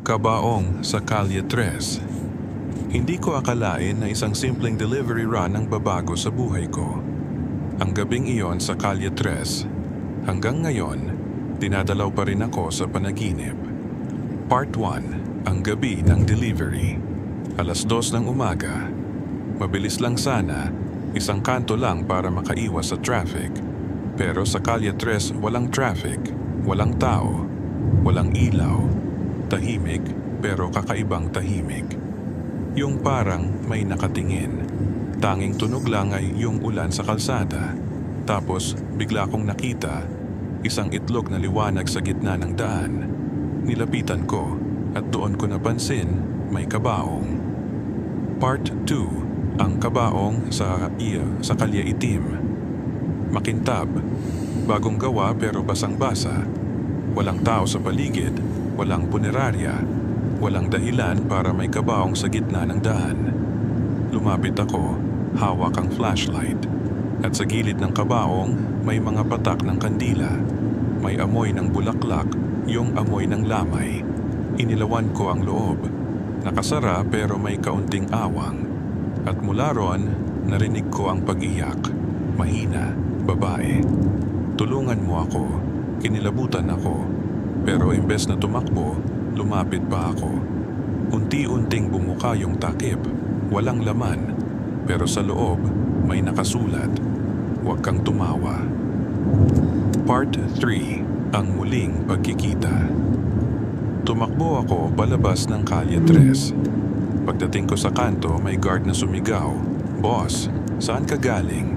Kabaong sa Calle 3. Hindi ko akalain na isang simpleng delivery run ang babago sa buhay ko. Ang gabing iyon sa Calle 3, hanggang ngayon, dinadalaw pa rin ako sa panaginip. Part 1, ang gabi ng delivery. Alas 2 ng umaga. Mabilis lang sana, isang kanto lang para makaiwas sa traffic. Pero sa Calle 3 walang traffic, walang tao, walang ilaw. Tahimik pero kakaibang tahimik. Yung parang may nakatingin. Tanging tunog lang ay yung ulan sa kalsada. Tapos bigla kong nakita isang itlog na liwanag sa gitna ng daan. Nilapitan ko at doon ko napansin may kabaong. Part 2, ang kabaong sa kalye itim. Makintab, bagong gawa pero basang-basa. Walang tao sa paligid, walang punerarya, walang dahilan para may kabaong sa gitna ng daan. Lumapit ako, hawak ang flashlight. At sa gilid ng kabaong, may mga patak ng kandila. May amoy ng bulaklak, yung amoy ng lamay. Inilawan ko ang loob. Nakasara pero may kaunting awang. At mula ron, narinig ko ang pag-iyak. Mahina, babae. Tulungan mo ako. Kinilabutan ako. Pero imbes na tumakbo, lumapit pa ako. Unti-unting bumuka yung takip. Walang laman. Pero sa loob, may nakasulat. Huwag kang tumawa. Part 3, ang muling pagkikita. Tumakbo ako palabas ng Calle 3. Pagdating ko sa kanto, may guard na sumigaw. Boss, saan ka galing?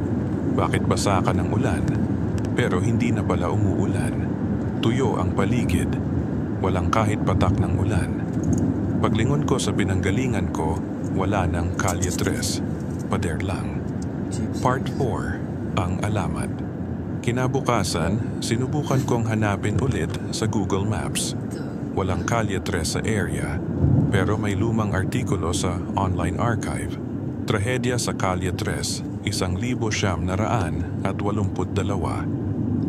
Bakit basa ka ng ulan? Pero hindi na pala umuulan. Tuyo ang paligid. Walang kahit patak ng ulan. Paglingon ko sa pinanggalingan ko, wala ng Calle 3. Pader lang. Part 4, ang alamat. Kinabukasan, sinubukan kong hanapin ulit sa Google Maps. Walang Calle 3 sa area, pero may lumang artikulo sa online archive. Trahedya sa Calle 3, 1,982.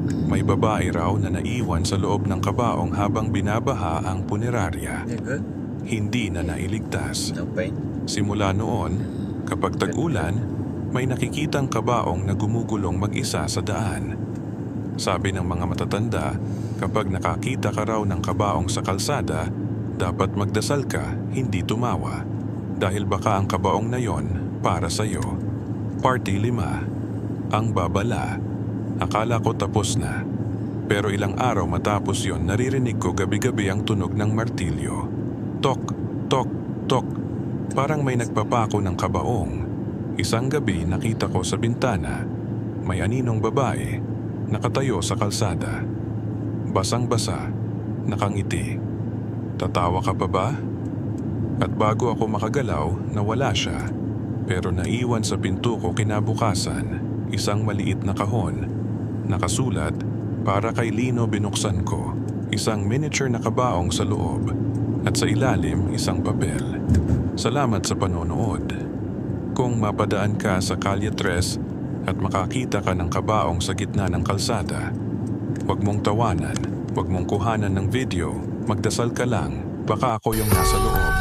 May babae raw na naiwan sa loob ng kabaong habang binabaha ang punerarya. Hindi na nailigtas. Simula noon, kapag tag-ulan, may nakikitang kabaong na gumugulong mag-isa sa daan. Sabi ng mga matatanda, kapag nakakita ka raw ng kabaong sa kalsada, dapat magdasal ka, hindi tumawa. Dahil baka ang kabaong na yon para sa'yo. Parte 5, ang babala. Akala ko tapos na. Pero ilang araw matapos yon, naririnig ko gabi-gabi ang tunog ng martilyo. Tok, tok, tok. Parang may nagpapako ng kabaong. Isang gabi nakita ko sa bintana, may aninong babae, nakatayo sa kalsada. Basang-basa, nakangiti. Tatawa ka pa ba? At bago ako makagalaw, nawala siya. Pero naiwan sa pinto ko kinabukasan, isang maliit na kahon. Nakasulat, para kay Lino binuksan ko, isang miniature na kabaong sa loob. At sa ilalim, isang papel. Salamat sa panonood. Kung mapadaan ka sa Calle 3 at makakita ka ng kabaong sa gitna ng kalsada, huwag mong tawanan, huwag mong kuhanan ng video, magdasal ka lang, baka ako yung nasa loob.